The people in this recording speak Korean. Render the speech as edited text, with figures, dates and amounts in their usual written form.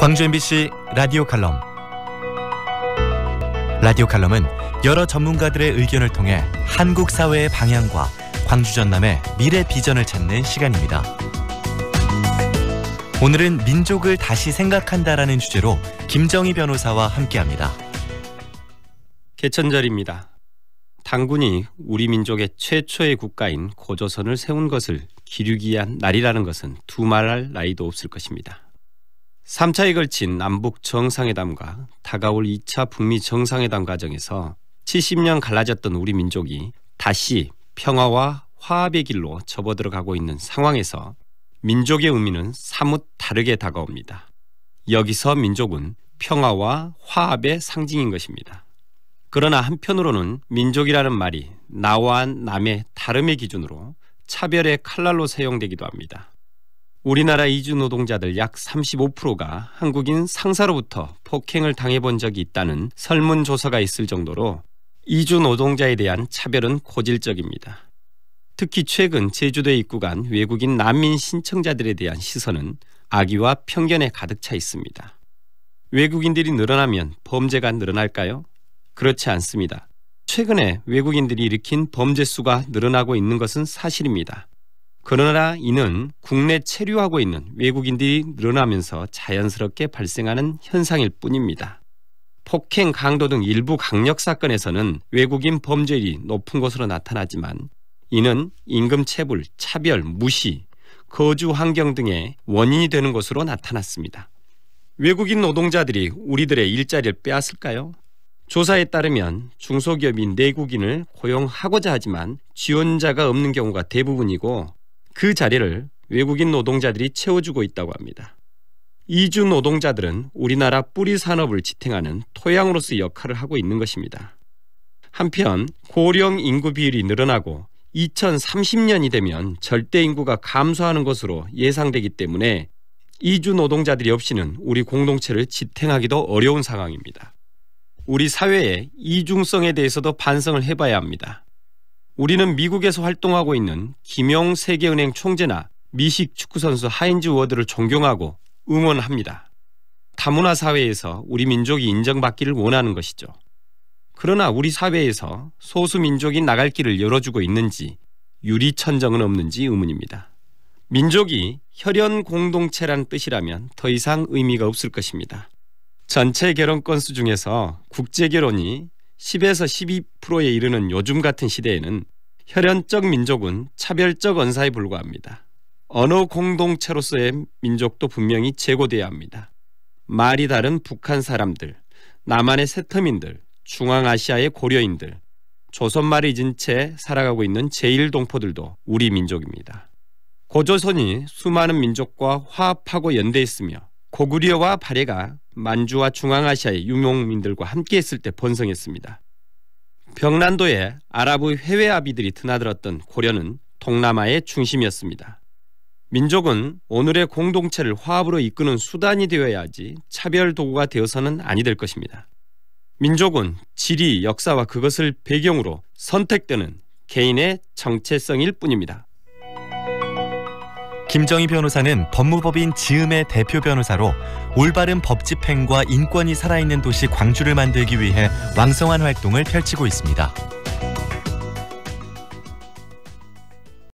광주 MBC 라디오 칼럼. 라디오 칼럼은 여러 전문가들의 의견을 통해 한국 사회의 방향과 광주 전남의 미래 비전을 찾는 시간입니다. 오늘은 민족을 다시 생각한다라는 주제로 김정희 변호사와 함께합니다. 개천절입니다. 당군이 우리 민족의 최초의 국가인 고조선을 세운 것을 기리기 위한 날이라는 것은 두말할 나위도 없을 것입니다. 3차에 걸친 남북 정상회담과 다가올 2차 북미 정상회담 과정에서 70년 갈라졌던 우리 민족이 다시 평화와 화합의 길로 접어들어가고 있는 상황에서 민족의 의미는 사뭇 다르게 다가옵니다. 여기서 민족은 평화와 화합의 상징인 것입니다. 그러나 한편으로는 민족이라는 말이 나와 남의 다름의 기준으로 차별의 칼날로 사용되기도 합니다. 우리나라 이주 노동자들 약 35%가 한국인 상사로부터 폭행을 당해본 적이 있다는 설문조사가 있을 정도로 이주 노동자에 대한 차별은 고질적입니다. 특히 최근 제주도에 입국한 외국인 난민 신청자들에 대한 시선은 악의와 편견에 가득 차 있습니다. 외국인들이 늘어나면 범죄가 늘어날까요? 그렇지 않습니다. 최근에 외국인들이 일으킨 범죄 수가 늘어나고 있는 것은 사실입니다. 그러나 이는 국내 체류하고 있는 외국인들이 늘어나면서 자연스럽게 발생하는 현상일 뿐입니다. 폭행, 강도 등 일부 강력 사건에서는 외국인 범죄율이 높은 것으로 나타나지만 이는 임금 체불, 차별, 무시, 거주 환경 등의 원인이 되는 것으로 나타났습니다. 외국인 노동자들이 우리들의 일자리를 빼앗을까요? 조사에 따르면 중소기업이 내국인을 고용하고자 하지만 지원자가 없는 경우가 대부분이고 그 자리를 외국인 노동자들이 채워주고 있다고 합니다. 이주 노동자들은 우리나라 뿌리 산업을 지탱하는 토양으로서의 역할을 하고 있는 것입니다. 한편 고령 인구 비율이 늘어나고 2030년이 되면 절대 인구가 감소하는 것으로 예상되기 때문에 이주 노동자들이 없이는 우리 공동체를 지탱하기도 어려운 상황입니다. 우리 사회의 이중성에 대해서도 반성을 해봐야 합니다. 우리는 미국에서 활동하고 있는 김용 세계은행 총재나 미식 축구선수 하인즈 워드를 존경하고 응원합니다. 다문화 사회에서 우리 민족이 인정받기를 원하는 것이죠. 그러나 우리 사회에서 소수 민족이 나갈 길을 열어주고 있는지 유리천정은 없는지 의문입니다. 민족이 혈연 공동체란 뜻이라면 더 이상 의미가 없을 것입니다. 전체 결혼 건수 중에서 국제 결혼이 10에서 12%에 이르는 요즘 같은 시대에는 혈연적 민족은 차별적 언사에 불과합니다. 언어 공동체로서의 민족도 분명히 제고돼야 합니다. 말이 다른 북한 사람들, 남한의 세터민들, 중앙아시아의 고려인들, 조선말을 잊은 채 살아가고 있는 제1동포들도 우리 민족입니다. 고조선이 수많은 민족과 화합하고 연대했으며 고구려와 발해가 만주와 중앙아시아의 유목민들과 함께했을 때 번성했습니다. 병란도에 아랍의 회외아비들이 드나들었던 고려는 동남아의 중심이었습니다. 민족은 오늘의 공동체를 화합으로 이끄는 수단이 되어야 하지 차별 도구가 되어서는 아니 될 것입니다. 민족은 지리, 역사와 그것을 배경으로 선택되는 개인의 정체성일 뿐입니다. 김정희 변호사는 법무법인 지음의 대표 변호사로 올바른 법 집행과 인권이 살아있는 도시 광주를 만들기 위해 왕성한 활동을 펼치고 있습니다.